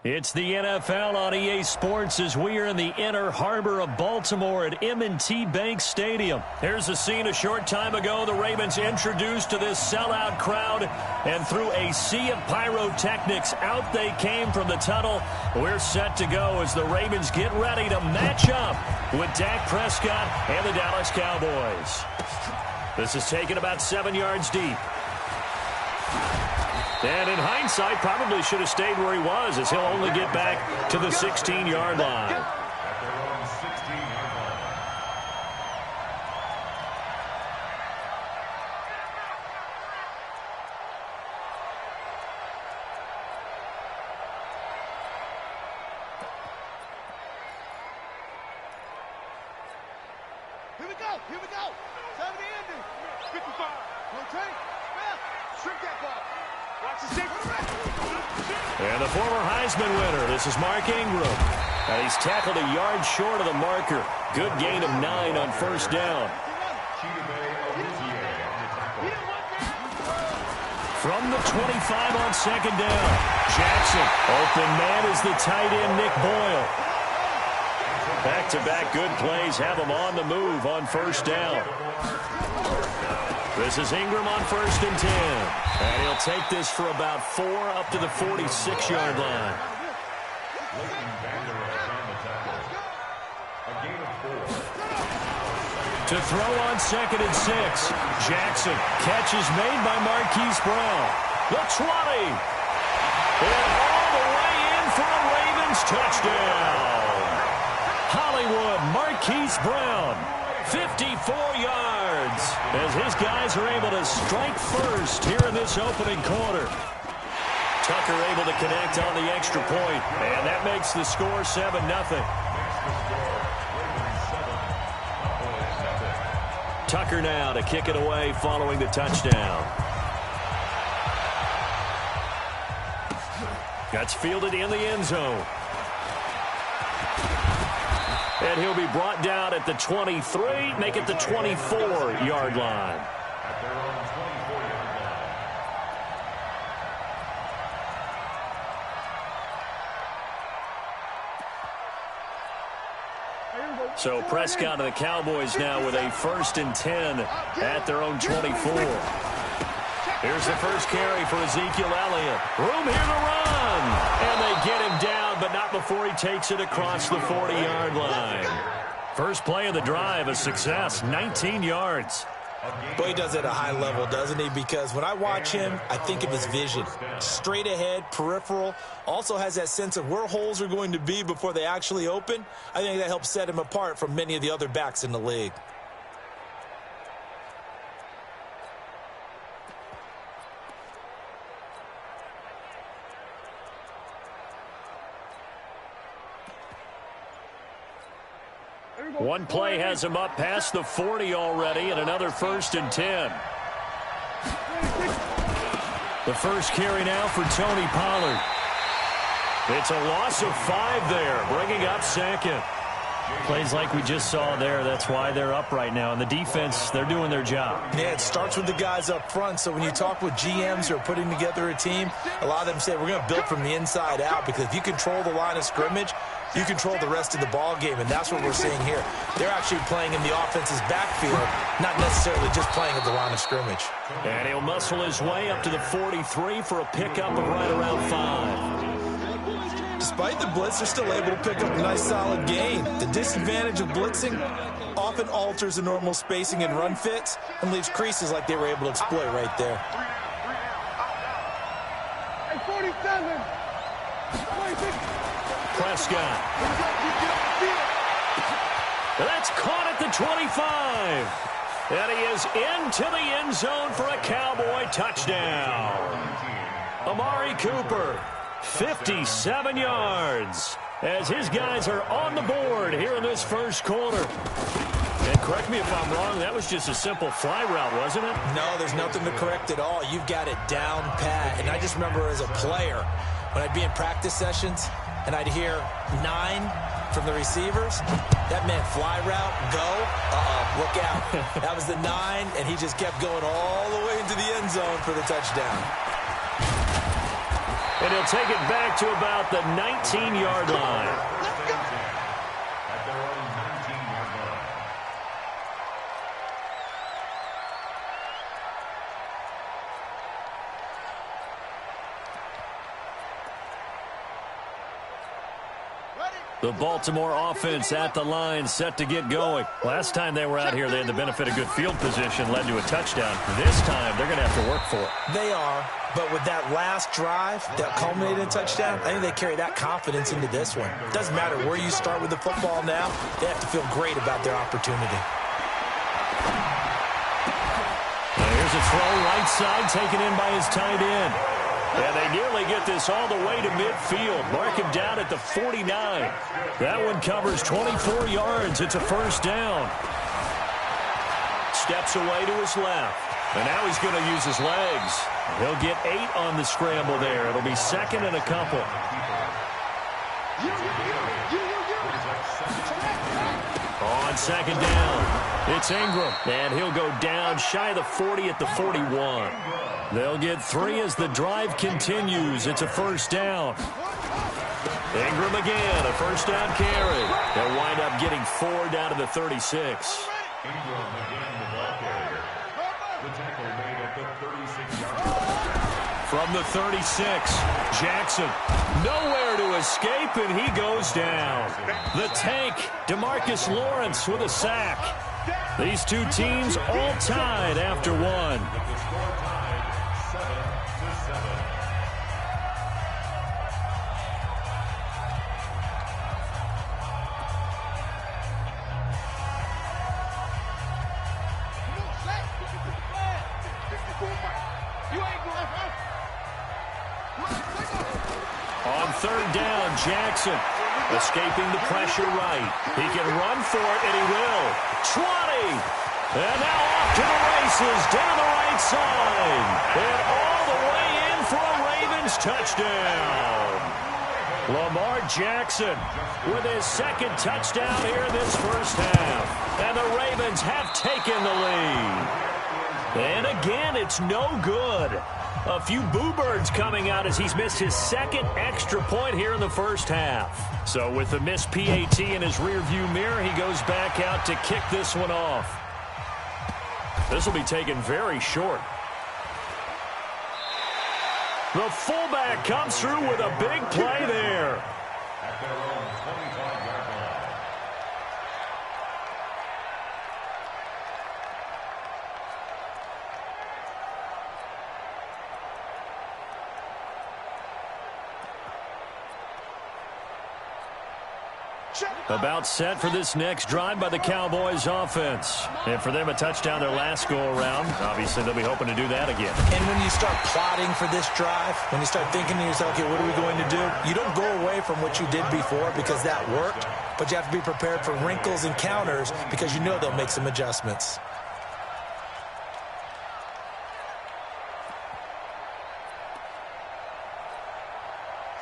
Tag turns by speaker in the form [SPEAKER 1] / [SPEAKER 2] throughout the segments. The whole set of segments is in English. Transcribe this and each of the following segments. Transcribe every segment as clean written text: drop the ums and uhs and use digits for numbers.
[SPEAKER 1] It's the NFL on EA Sports as we are in the inner harbor of Baltimore at M&T Bank Stadium. Here's a scene a short time ago. The Ravens introduced to this sellout crowd, and through a sea of pyrotechnics, out they came from the tunnel. We're set to go as the Ravens get ready to match up with Dak Prescott and the Dallas Cowboys. This is taken about 7 yards deep. And in hindsight, probably should have stayed where he was, as he'll only get back to the 16-yard line.
[SPEAKER 2] Here we go, here we go. 70 Andy. 55. Rotate. Shrink that ball.
[SPEAKER 1] And the former Heisman winner, this is Mark Ingram. And he's tackled a yard short of the marker. Good gain of 9 on first down. From the 25 on second down, Jackson. Open man is the tight end, Nick Boyle. Back-to-back good plays have him on the move on first down. This is Ingram on 1st and 10. And he'll take this for about 4 up to the 46-yard line. To throw on 2nd and 6. Jackson. Catch is made by Marquise Brown. The 20. And all the way in for a Ravens touchdown. Hollywood, Marquise Brown. 54 yards as his guys are able to strike first here in this opening quarter. Tucker able to connect on the extra point, and that makes the score 7-0. Tucker now to kick it away following the touchdown. That's fielded in the end zone. And he'll be brought down at the 23, make it the 24-yard line. So Prescott and the Cowboys now with a 1st and 10 at their own 24. Here's the first carry for Ezekiel Elliott. Room here to run. And they get him down, but not before he takes it across the 40-yard line. First play of the drive, a success, 19 yards.
[SPEAKER 3] Well, he does it at a high level, doesn't he? Because when I watch him, I think of his vision. Straight ahead, peripheral. Also has that sense of where holes are going to be before they actually open. I think that helps set him apart from many of the other backs in the league.
[SPEAKER 1] One play has him up past the 40 already, and another 1st and 10. The first carry now for Tony Pollard. It's a loss of 5 there, bringing up 2nd. Plays like we just saw there, that's why they're up right now. And the defense, they're doing their job.
[SPEAKER 3] Yeah, it starts with the guys up front. So when you talk with GMs who are putting together a team, a lot of them say we're going to build from the inside out, because if you control the line of scrimmage, you control the rest of the ball game, and that's what we're seeing here. They're actually playing in the offense's backfield, not necessarily just playing at the line of scrimmage.
[SPEAKER 1] And he'll muscle his way up to the 43 for a pickup of right around 5.
[SPEAKER 3] Despite the blitz, they're still able to pick up a nice solid gain. The disadvantage of blitzing often alters the normal spacing and run fits and leaves creases like they were able to exploit right there.
[SPEAKER 2] Hey, 47.
[SPEAKER 1] Prescott. That's caught at the 25. And he is into the end zone for a Cowboy touchdown. Amari Cooper, 57 yards, as his guys are on the board here in this first quarter. And correct me if I'm wrong, that was just a simple fly route, wasn't it?
[SPEAKER 3] No, there's nothing to correct at all. You've got it down pat. And I just remember as a player, when I'd be in practice sessions, and I'd hear 9 from the receivers, that meant fly route, go, look out. That was the 9, and he just kept going all the way into the end zone for the touchdown.
[SPEAKER 1] And he'll take it back to about the 19-yard line.
[SPEAKER 4] At their own 19-yard line.
[SPEAKER 1] The Baltimore offense at the line, set to get going. Last time they were out here, they had the benefit of good field position, led to a touchdown. This time, they're going to have to work for it.
[SPEAKER 3] They are, but with that last drive that culminated in a touchdown, I think they carry that confidence into this one. It doesn't matter where you start with the football now. They have to feel great about their opportunity.
[SPEAKER 1] Now here's a throw right side, taken in by his tight end. And they nearly get this all the way to midfield. Mark him down at the 49. That one covers 24 yards. It's a first down. Steps away to his left. And now he's going to use his legs. He'll get 8 on the scramble there. It'll be second and a couple. On second down, it's Ingram. And he'll go down shy of the 40 at the 41. They'll get 3 as the drive continues. It's a first down. Ingram again, a first down carry. They'll wind up getting 4 down to the 36.
[SPEAKER 4] Ingram again, the ball carrier. The tackle made at the 36-yard line.
[SPEAKER 1] From the 36, Jackson nowhere to escape, and he goes down. The tank, DeMarcus Lawrence with a sack. These two teams all tied after one. On third down, Jackson escaping the pressure right. He can run for it, and he will. 20. And now off to the races down the right side. And all the way in for a Ravens touchdown. Lamar Jackson with his second touchdown here in this first half. And the Ravens have taken the lead. And again, it's no good. A few boo birds coming out as he's missed his second extra point here in the first half. So with the missed PAT in his rearview mirror, he goes back out to kick this one off. This will be taken very short. The fullback comes through with a big play there.
[SPEAKER 4] At their own 25-yard line.
[SPEAKER 1] About set for this next drive by the Cowboys offense. And for them, a touchdown their last go-around. Obviously, they'll be hoping to do that again.
[SPEAKER 3] And when you start plotting for this drive, when you start thinking to yourself, okay, what are we going to do? You don't go away from what you did before because that worked, but you have to be prepared for wrinkles and counters because you know they'll make some adjustments.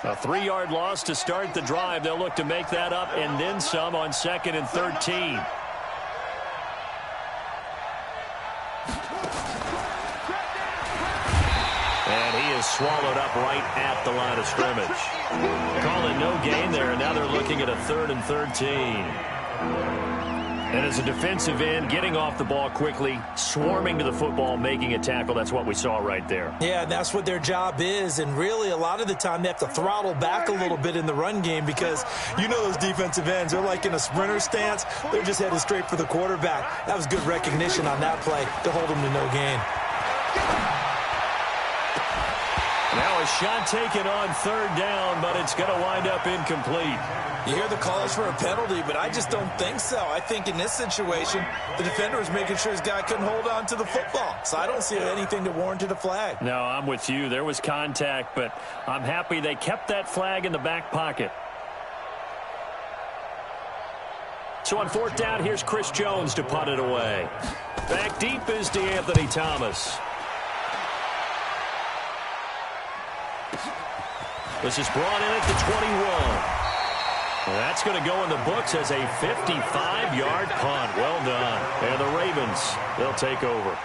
[SPEAKER 1] A 3-yard loss to start the drive. They'll look to make that up and then some on second and 13. And he is swallowed up right at the line of scrimmage. Calling no gain there, and now they're looking at a 3rd and 13. And as a defensive end, getting off the ball quickly, swarming to the football, making a tackle, that's what we saw right there.
[SPEAKER 3] Yeah, that's what their job is, and really a lot of the time they have to throttle back a little bit in the run game because you know those defensive ends, they're like in a sprinter stance. They're just headed straight for the quarterback. That was good recognition on that play to hold them to no gain.
[SPEAKER 1] Now a shot taken on 3rd down, but it's going to wind up incomplete.
[SPEAKER 3] You hear the calls for a penalty, but I just don't think so. I think in this situation, the defender was making sure his guy couldn't hold on to the football. So I don't see anything to warrant a flag.
[SPEAKER 1] No, I'm with you. There was contact, but I'm happy they kept that flag in the back pocket. So on 4th down, here's Chris Jones to punt it away. Back deep is DeAnthony Thomas. This is brought in at the 21. That's going to go in the books as a 55-yard punt. Well done. And the Ravens, they'll take over.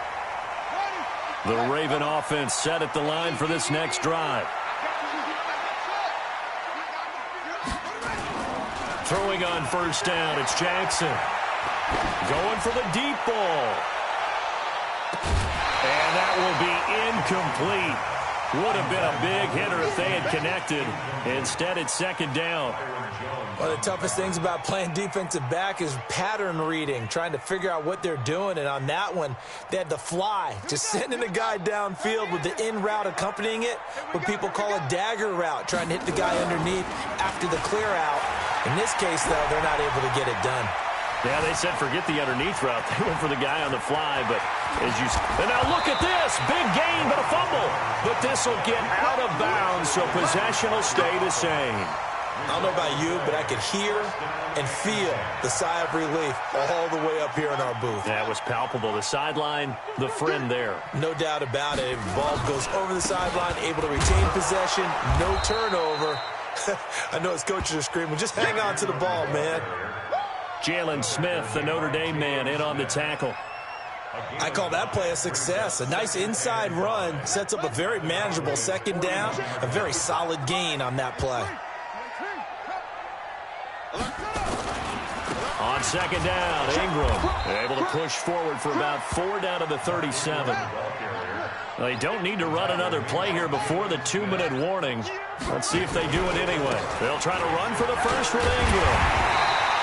[SPEAKER 1] The Raven offense set at the line for this next drive. Throwing on first down, it's Jackson. Going for the deep ball. And that will be incomplete. Would have been a big hitter if they had connected. Instead, it's second down.
[SPEAKER 3] One of the toughest things about playing defensive back is pattern reading, trying to figure out what they're doing. And on that one, they had to fly, just sending a guy downfield with the in route accompanying it, what people call a dagger route, trying to hit the guy underneath after the clear out. In this case, though, they're not able to get it done.
[SPEAKER 1] Yeah, they said forget the underneath route. They went for the guy on the fly, but as you... And now look at this. Big gain, but a fumble. But this will get out of bounds, so possession will stay the same.
[SPEAKER 3] I don't know about you, but I could hear and feel the sigh of relief all the way up here in our booth.
[SPEAKER 1] That was palpable. The sideline, the friend there.
[SPEAKER 3] No doubt about it. The ball goes over the sideline, able to retain possession, no turnover. I know his coaches are screaming, just hang on to the ball, man.
[SPEAKER 1] Jalen Smith, the Notre Dame man, in on the tackle.
[SPEAKER 3] I call that play a success. A nice inside run sets up a very manageable second down, a very solid gain on that play.
[SPEAKER 1] On second down, Ingram able to push forward for about 4 down to the 37. They don't need to run another play here before the 2-minute warning. Let's see if they do it anyway. They'll try to run for the first with Ingram.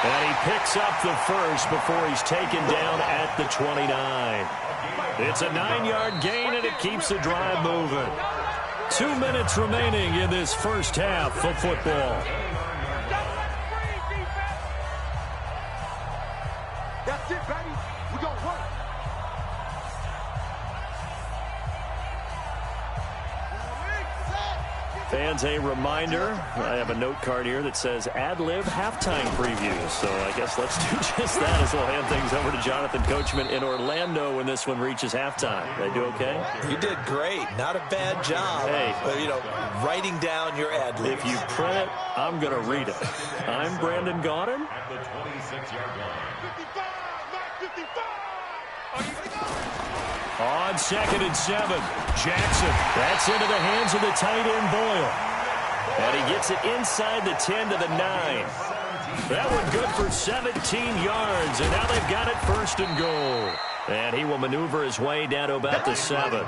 [SPEAKER 1] And he picks up the first before he's taken down at the 29. It's a 9-yard gain, and it keeps the drive moving. 2 minutes remaining in this first half of football.
[SPEAKER 2] That's it, baby. We're going to work.
[SPEAKER 1] Fans, a reminder, I have a note card here that says ad-lib halftime previews. So I guess let's do just that as we'll hand things over to Jonathan Coachman in Orlando when this one reaches halftime. They do okay?
[SPEAKER 3] You did great. Not a bad job.
[SPEAKER 1] Hey.
[SPEAKER 3] Writing down your ad-libs.
[SPEAKER 1] If you print it, I'm going to read it. I'm Brandon Gaudin.
[SPEAKER 4] At the 26-yard line.
[SPEAKER 2] 55, Mike, 55. Are you ready to go?
[SPEAKER 1] On second and 7, Jackson. That's into the hands of the tight end, Boyle. And he gets it inside the 10 to the 9. That one good for 17 yards, and now they've got it first and goal. And he will maneuver his way down to about the 7.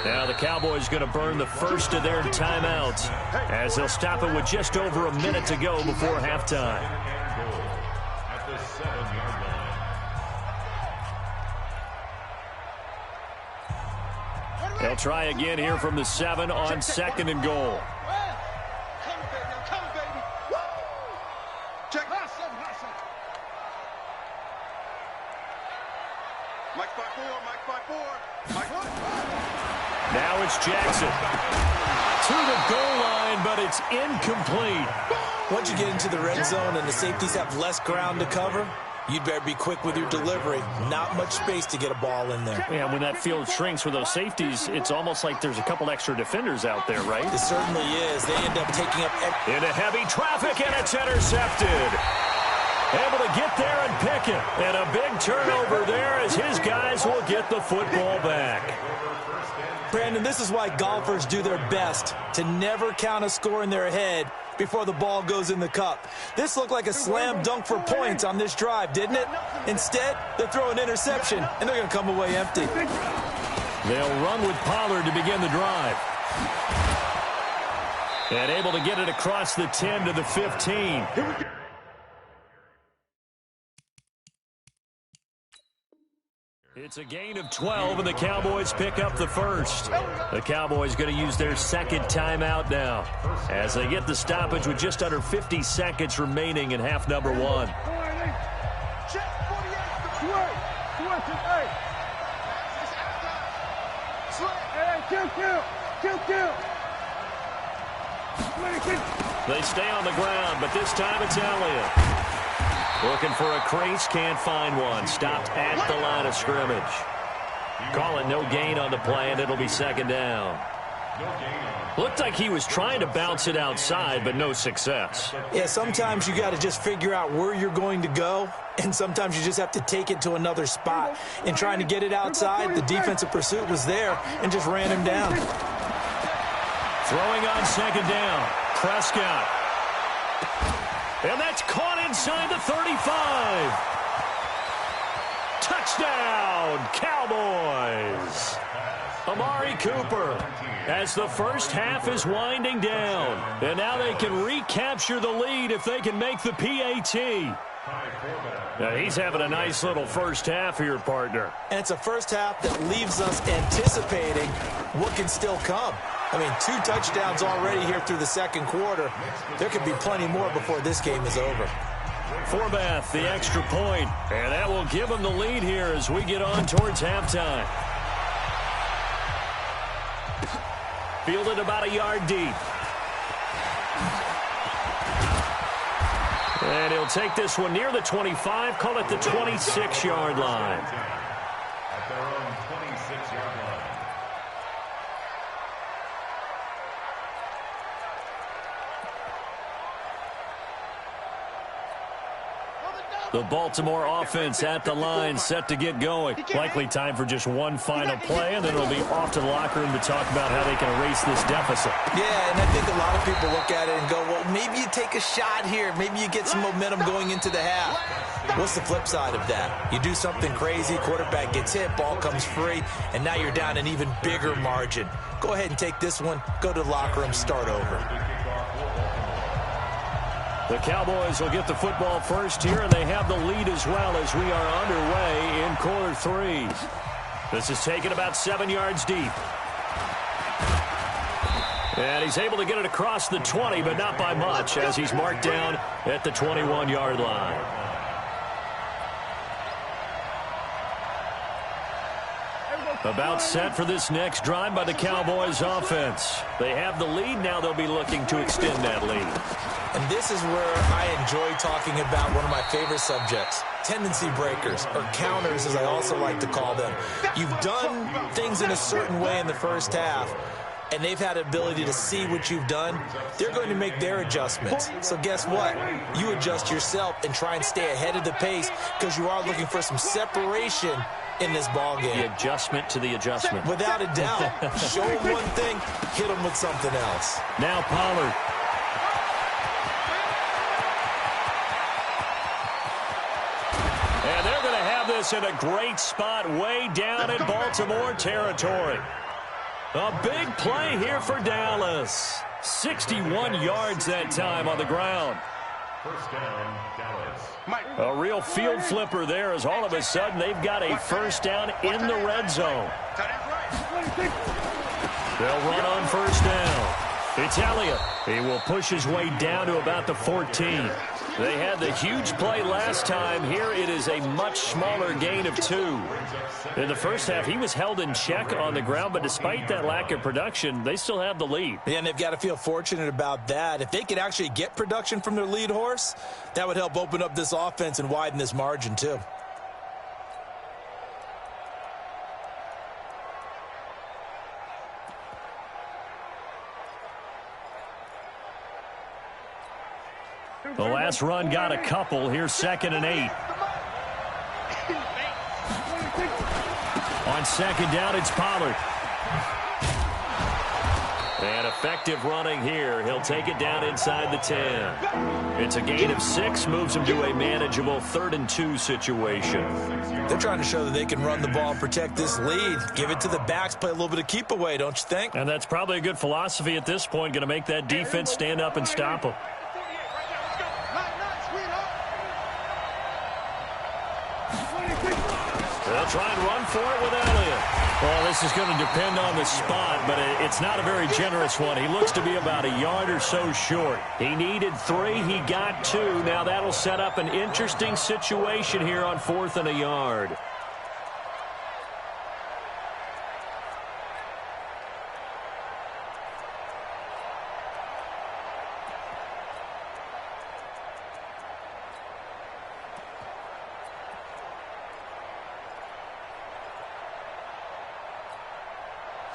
[SPEAKER 1] Now the Cowboys going to burn the first of their timeouts as they'll stop it with just over a minute to go before halftime.
[SPEAKER 4] At the 7-yard line.
[SPEAKER 1] They'll try again here from the 7 on second and goal.
[SPEAKER 2] Come, baby. Come, baby. Woo! Check. High 7, high 7. Mike 5-4, Mike 5-4. Mike 1.
[SPEAKER 1] Now it's Jackson. To the goal line, but it's incomplete.
[SPEAKER 3] Once you get into the red zone and the safeties have less ground to cover, you'd better be quick with your delivery. Not much space to get a ball in there.
[SPEAKER 1] Yeah, when that field shrinks with those safeties, it's almost like there's a couple extra defenders out there, right?
[SPEAKER 3] It certainly is. They end up taking up...
[SPEAKER 1] Into heavy traffic, and it's intercepted. Able to get there and pick it. And a big turnover there as his guys will get the football back.
[SPEAKER 3] Brandon, this is why golfers do their best to never count a score in their head before the ball goes in the cup. This looked like a slam dunk for points on this drive, didn't it? Instead, they throw an interception, and they're going to come away empty.
[SPEAKER 1] They'll run with Pollard to begin the drive. And able to get it across the 10 to the 15. It's a gain of 12, and the Cowboys pick up the first. The Cowboys going to use their second timeout now as they get the stoppage with just under 50 seconds remaining in half number 1. They stay on the ground, but this time it's Elliott. Looking for a crease, can't find one. Stopped at the line of scrimmage. Call it no gain on the play, and it'll be second down. Looked like he was trying to bounce it outside, but no success.
[SPEAKER 3] Yeah, sometimes you got to just figure out where you're going to go, and sometimes you just have to take it to another spot. In trying to get it outside, the defensive pursuit was there and just ran him down.
[SPEAKER 1] Throwing on second down, Prescott. And that's caught inside the 35. Touchdown, Cowboys. Amari Cooper, as the first half is winding down. And now they can recapture the lead if they can make the PAT. Now he's having a nice little first half here, partner.
[SPEAKER 3] And it's a first half that leaves us anticipating what can still come. I mean, 2 touchdowns already here through the second quarter. There could be plenty more before this game is over.
[SPEAKER 1] Forbath, the extra point, and that will give them the lead here as we get on towards halftime. Fielded about a yard deep. And he'll take this one near the 25, call it the 26-yard line.
[SPEAKER 4] At their own 26-yard line.
[SPEAKER 1] The Baltimore offense at the line, set to get going. Likely time for just one final play, and then it'll be off to the locker room to talk about how they can erase this deficit.
[SPEAKER 3] Yeah, and I think a lot of people look at it and go, well, maybe you take a shot here. Maybe you get some momentum going into the half. What's the flip side of that? You do something crazy, quarterback gets hit, ball comes free, and now you're down an even bigger margin. Go ahead and take this one, go to the locker room, start over.
[SPEAKER 1] The Cowboys will get the football first here, and they have the lead as well as we are underway in quarter 3. This is taken about 7 yards deep. And he's able to get it across the 20, but not by much, as he's marked down at the 21-yard line. About set for this next drive by the Cowboys offense. They have the lead. Now they'll be looking to extend that lead.
[SPEAKER 3] And this is where I enjoy talking about one of my favorite subjects, tendency breakers, or counters as I also like to call them. You've done things in a certain way in the first half, and they've had the ability to see what you've done. They're going to make their adjustments. So guess what? You adjust yourself and try and stay ahead of the pace because you are looking for some separation in this ball game.
[SPEAKER 1] The adjustment to the adjustment.
[SPEAKER 3] Without a doubt. Show them one thing, hit them with something else.
[SPEAKER 1] Now Pollard. And they're going to have this in a great spot way down in Baltimore territory. A big play here for Dallas. 61 yards that time on the ground.
[SPEAKER 4] First down, Dallas.
[SPEAKER 1] A real field flipper there as all of a sudden they've got a first down in the red zone. They'll run on first down. It's Elliott. He will push his way down to about the 14. They had the huge play last time. Here it is a much smaller gain of 2. In the first half, he was held in check on the ground, but despite that lack of production, they still have the lead.
[SPEAKER 3] Yeah, and they've got to feel fortunate about that. If they could actually get production from their lead horse, that would help open up this offense and widen this margin too.
[SPEAKER 1] The last run got a couple. Here's 2nd and 8. On 2nd down, it's Pollard. And effective running here. He'll take it down inside the 10. It's a gain of 6, moves him to a manageable 3rd and 2 situation.
[SPEAKER 3] They're trying to show that they can run the ball and protect this lead. Give it to the backs, play a little bit of keep away, don't you think?
[SPEAKER 1] And that's probably a good philosophy at this point. Going to make that defense stand up and stop them. They'll try and run for it with Elliott. Well, this is going to depend on the spot, but it's not a very generous one. He looks to be about a yard or so short. He needed 3. He got 2. Now that'll set up an interesting situation here on 4th and a yard.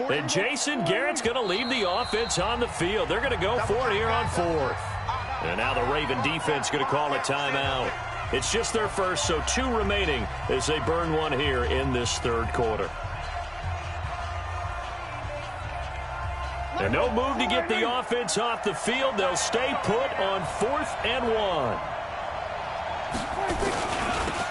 [SPEAKER 1] And Jason Garrett's going to leave the offense on the field. They're going to go for it here on 4th. And now the Raven defense going to call a timeout. It's just their first, so 2 remaining as they burn one here in this 3rd quarter. And no move to get the offense off the field. They'll stay put on 4th and 1.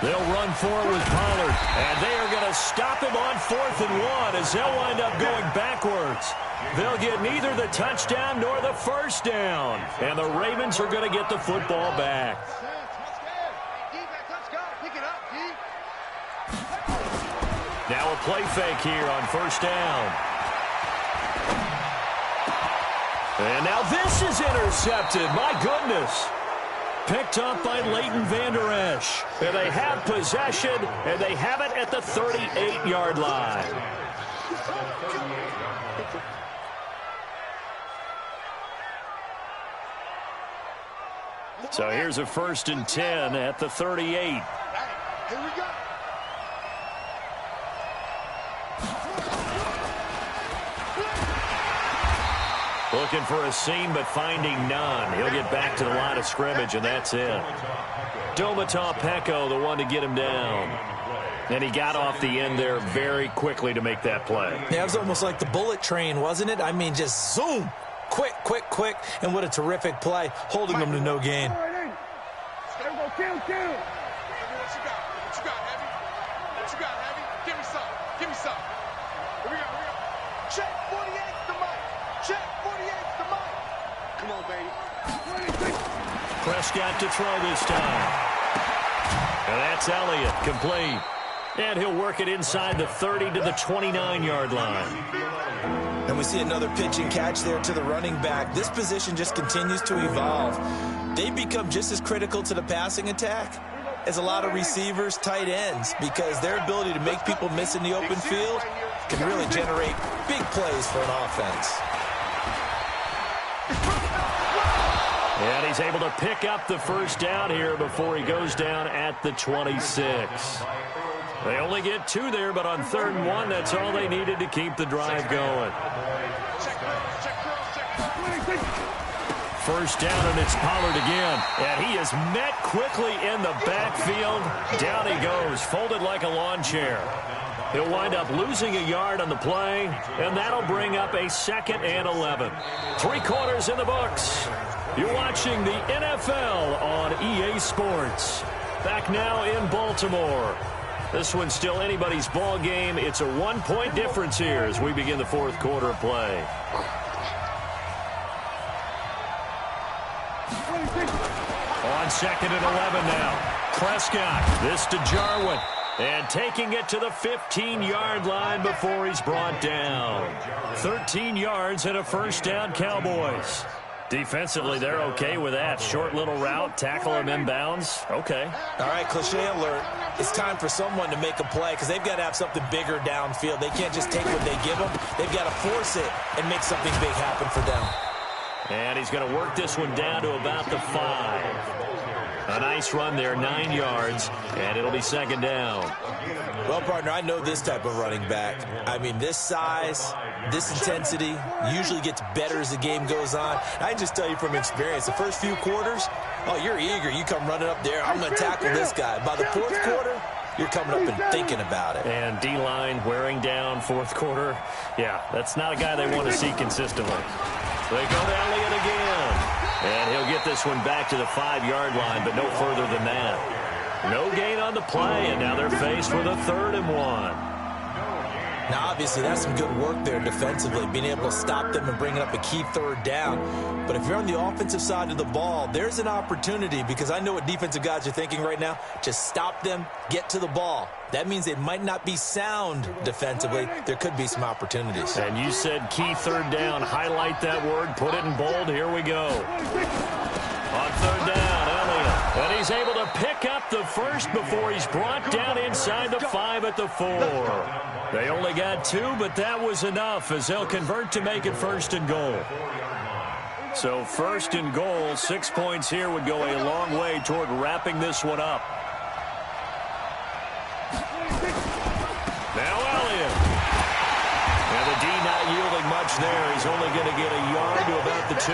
[SPEAKER 1] They'll run for it with Pollard, and they are going to stop him on 4th and 1 as they'll wind up going backwards. They'll get neither the touchdown nor the first down, and the Ravens are going to get the football back. Now a play fake here on 1st down. And now this is intercepted. My goodness. Picked up by Leighton Vander Esch. And they have possession, and they have it at the 38-yard line. So here's a 1st and 10 at the 38.
[SPEAKER 2] Here we go.
[SPEAKER 1] Looking for a seam, but finding none. He'll get back to the line of scrimmage, and that's it. Domata Peko, the one to get him down. And he got off the end there very quickly to make that play.
[SPEAKER 3] Yeah, it was almost like the bullet train, wasn't it? I mean, just zoom. Quick, quick, quick. And what a terrific play, holding him to no gain.
[SPEAKER 2] What you got, Heavy? What you got, Heavy? Give me some. Give me some. Here we go. Check 48's the mic. Check 48's the mic. Come on, baby.
[SPEAKER 1] Prescott to throw this time. And that's Elliott, complete. And he'll work it inside the 30 to the 29-yard line.
[SPEAKER 3] And we see another pitch and catch there to the running back. This position just continues to evolve. They become just as critical to the passing attack as a lot of receivers, tight ends, because their ability to make people miss in the open field can really generate big plays for an offense.
[SPEAKER 1] And he's able to pick up the first down here before he goes down at the 26. They only get 2 there, but on 3rd and 1, that's all they needed to keep the drive going. First down, and it's Pollard again. And he is met quickly in the backfield. Down he goes, folded like a lawn chair. He'll wind up losing a yard on the play, and that'll bring up a 2nd and 11. 3 quarters in the books. You're watching the NFL on EA Sports. Back now in Baltimore. This one's still anybody's ball game. It's a 1-point difference here as we begin the 4th quarter of play. On 2nd and 11 now. Prescott, this to Jarwin. And taking it to the 15-yard line before he's brought down. 13 yards and a first down, Cowboys. Defensively, they're okay with that. Short little route, tackle him inbounds. Okay.
[SPEAKER 3] All right, cliche alert. It's time for someone to make a play because they've got to have something bigger downfield. They can't just take what they give them. They've got to force it and make something big happen for them.
[SPEAKER 1] And he's going to work this one down to about the 5. A nice run there, 9 yards, and it'll be 2nd down.
[SPEAKER 3] Well, partner, I know this type of running back. I mean, this size, this intensity usually gets better as the game goes on. I can just tell you from experience, the first few quarters, oh, you're eager. You come running up there, I'm going to tackle this guy. By the 4th quarter, you're coming up and thinking about it.
[SPEAKER 1] And D-line wearing down 4th quarter. Yeah, that's not a guy they want to see consistently. They go to Elliott again. And he'll get this one back to the 5-yard line, but no further than that. No gain on the play, and now they're faced with a 3rd and 1.
[SPEAKER 3] Now, obviously, that's some good work there defensively, being able to stop them and bringing up a key 3rd down. But if you're on the offensive side of the ball, there's an opportunity, because I know what defensive guys are thinking right now. Just stop them, get to the ball. That means they might not be sound defensively. There could be some opportunities.
[SPEAKER 1] And you said key 3rd down. Highlight that word. Put it in bold. Here we go. On 3rd down, Elliott. And he's able to pick up the first before he's brought down inside the 5 at the 4. They only got 2, but that was enough as they'll convert to make it 1st and goal. So 1st and goal, 6 points here would go a long way toward wrapping this one up. Now Elliott. And the D not yielding much there. He's only going to get a yard to about the 2.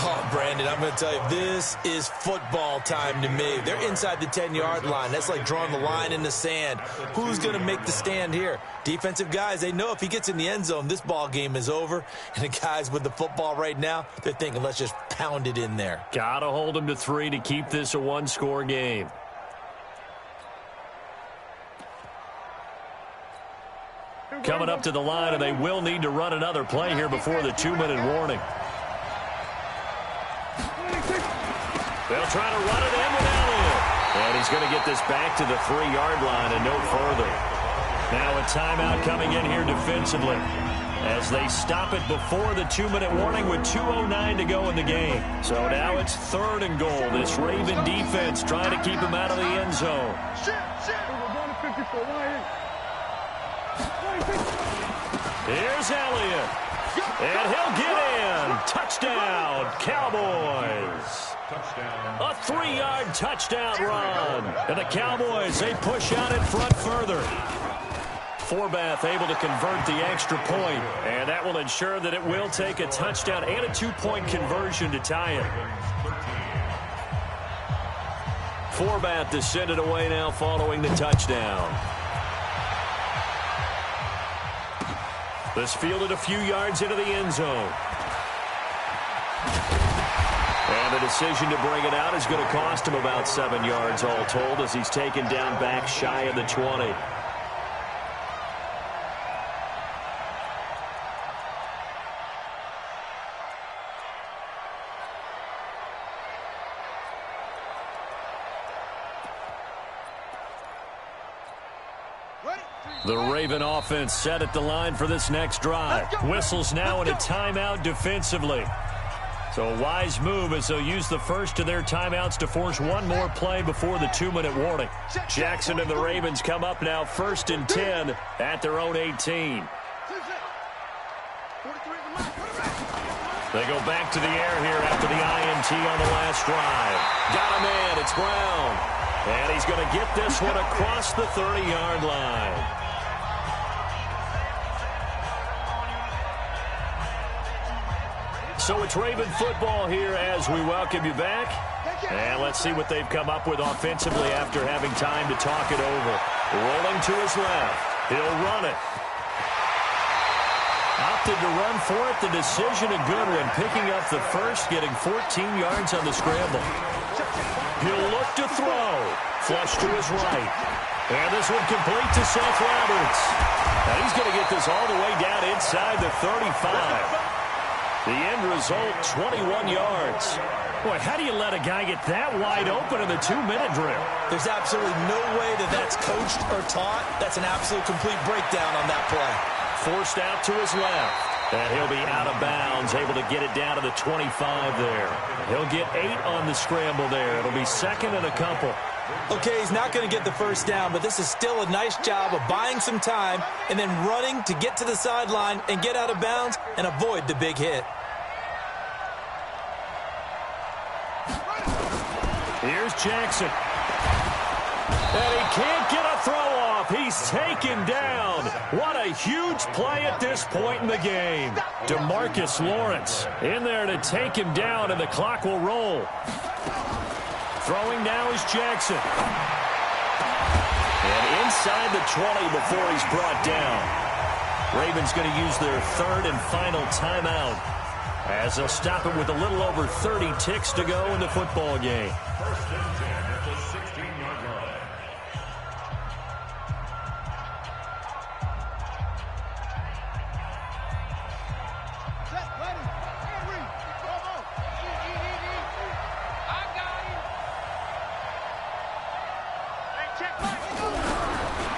[SPEAKER 3] Oh, Brandon. I'm going to tell you, this is football time to me. They're inside the 10-yard line. That's like drawing the line in the sand. Who's going to make the stand here? Defensive guys, they know if he gets in the end zone, this ball game is over. And the guys with the football right now, they're thinking, let's just pound it in there.
[SPEAKER 1] Got to hold them to 3 to keep this a one-score game. Coming up to the line, and they will need to run another play here before the 2-minute warning. They'll try to run it in with Elliott. And he's going to get this back to the 3-yard line and no further. Now a timeout coming in here defensively as they stop it before the 2-minute warning with 2:09 to go in the game. So now it's 3rd and goal. This Raven defense trying to keep him out of the end zone. Here's Elliott. And he'll get in. Touchdown, Cowboys. A 3-yard touchdown run. And the Cowboys, they push out in front further. Forbath able to convert the extra point, and that will ensure that it will take a touchdown and a 2-point conversion to tie it. Forbath to send it away now following the touchdown. This fielded a few yards into the end zone. And the decision to bring it out is going to cost him about 7 yards all told as he's taken down back shy of the 20. The Raven offense set at the line for this next drive. Whistles now in a timeout defensively. So a wise move as they'll use the first of their timeouts to force one more play before the 2-minute warning. Jackson and the Ravens come up now 1st and 10 at their own 18. They go back to the air here after the INT on the last drive. Got a man, it's Brown. And he's going to get this one across the 30-yard line. So it's Raven football here as we welcome you back. And let's see what they've come up with offensively after having time to talk it over. Rolling to his left. He'll run it. Opted to run for it. The decision a good one. Picking up the first, getting 14 yards on the scramble. He'll look to throw. Flush to his right. And this one complete to Seth Roberts. Now he's going to get this all the way down inside the 35. The end result, 21 yards. Boy, how do you let a guy get that wide open in the 2-minute drill?
[SPEAKER 3] There's absolutely no way that that's coached or taught. That's an absolute complete breakdown on that play.
[SPEAKER 1] Forced out to his left. And he'll be out of bounds, able to get it down to the 25 there. He'll get 8 on the scramble there. It'll be 2nd and a couple.
[SPEAKER 3] Okay, he's not going to get the first down, but this is still a nice job of buying some time and then running to get to the sideline and get out of bounds and avoid the big hit.
[SPEAKER 1] Here's Jackson. And he can't get a throw off. He's taken down. What a huge play at this point in the game. DeMarcus Lawrence in there to take him down, and the clock will roll. Throwing now is Jackson. And inside the 20 before he's brought down. Ravens going to use their 3rd and final timeout as they'll stop it with a little over 30 ticks to go in the football game.
[SPEAKER 4] 1st and 10 at the 16-yard line.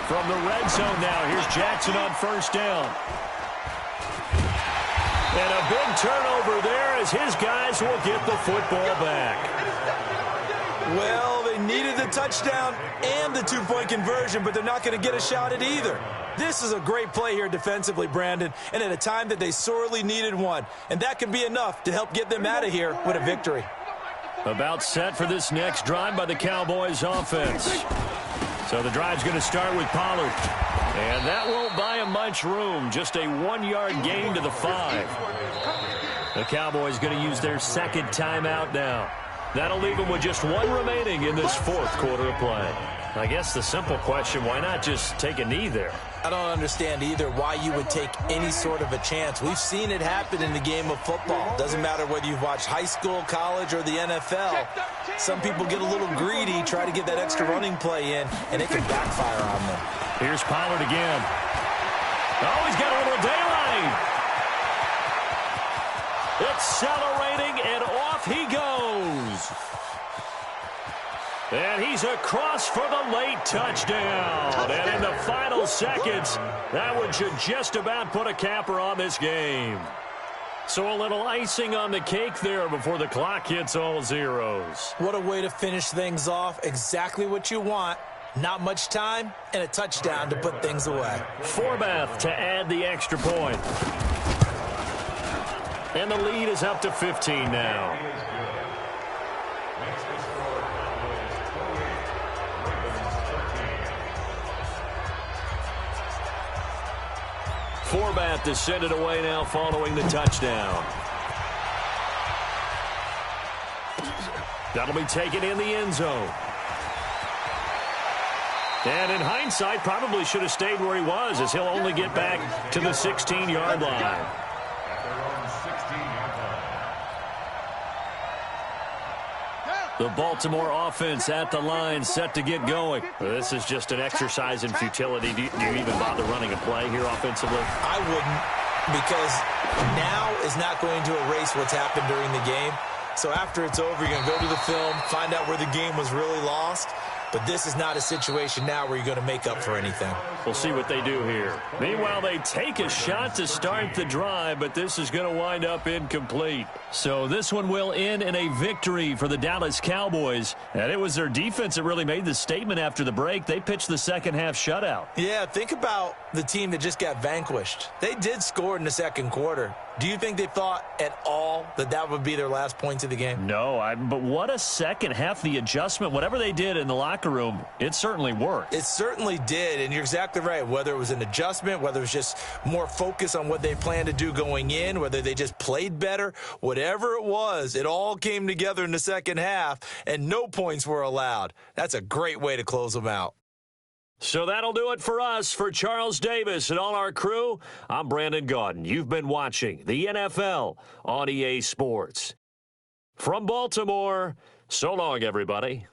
[SPEAKER 1] From the red zone now, here's Jackson on 1st down. And a big turnover there as his guys will get the football back.
[SPEAKER 3] Well, they needed the touchdown and the 2-point conversion, but they're not going to get a shot at either. This is a great play here defensively, Brandon, and at a time that they sorely needed one. And that could be enough to help get them out of here with a victory.
[SPEAKER 1] About set for this next drive by the Cowboys offense. So the drive's going to start with Pollard. And that won't buy him much room. Just a 1-yard gain to the 5. The Cowboys going to use their second timeout now. That'll leave them with just one remaining in this fourth quarter of play. I guess the simple question, why not just take a knee there?
[SPEAKER 3] I don't understand either why you would take any sort of a chance. We've seen it happen in the game of football. Doesn't matter whether you've watched high school, college, or the NFL. Some people get a little greedy, try to get that extra running play in, and it can backfire on them.
[SPEAKER 1] Here's Pollard again. Oh, he's got a little daylight. Accelerating, and off he goes. And he's across for the late touchdown. And in the final seconds, that one should just about put a capper on this game. So a little icing on the cake there before the clock hits all zeros.
[SPEAKER 3] What a way to finish things off. Exactly what you want. Not much time and a touchdown to put things away.
[SPEAKER 1] Forbath to add the extra point. And the lead is up to 15 now. Forbath to send it away now following the touchdown. That'll be taken in the end zone. And in hindsight, probably should have stayed where he was, as he'll only get back to the 16-yard line. The Baltimore offense at the line, set to get going. This is just an exercise in futility. Do you even bother running a play here offensively?
[SPEAKER 3] I wouldn't, because now is not going to erase what's happened during the game. So after it's over, you're going to go to the film, find out where the game was really lost. But this is not a situation now where you're going to make up for anything.
[SPEAKER 1] We'll see what they do here. Meanwhile, they take a shot to start the drive, but this is going to wind up incomplete. So this one will end in a victory for the Dallas Cowboys. And it was their defense that really made the statement after the break. They pitched the second half shutout.
[SPEAKER 3] Yeah, think about the team that just got vanquished. They did score in the second quarter. Do you think they thought at all that that would be their last points of the game?
[SPEAKER 1] No, but what a second half. The adjustment, whatever they did in the locker room, it certainly worked.
[SPEAKER 3] It certainly did, and you're exactly right. Whether it was an adjustment, whether it was just more focus on what they planned to do going in, whether they just played better, whatever it was, it all came together in the second half, and no points were allowed. That's a great way to close them out.
[SPEAKER 1] So that'll do it for us. For Charles Davis and all our crew, I'm Brandon Gaudin. You've been watching the NFL on EA Sports. From Baltimore, so long, everybody.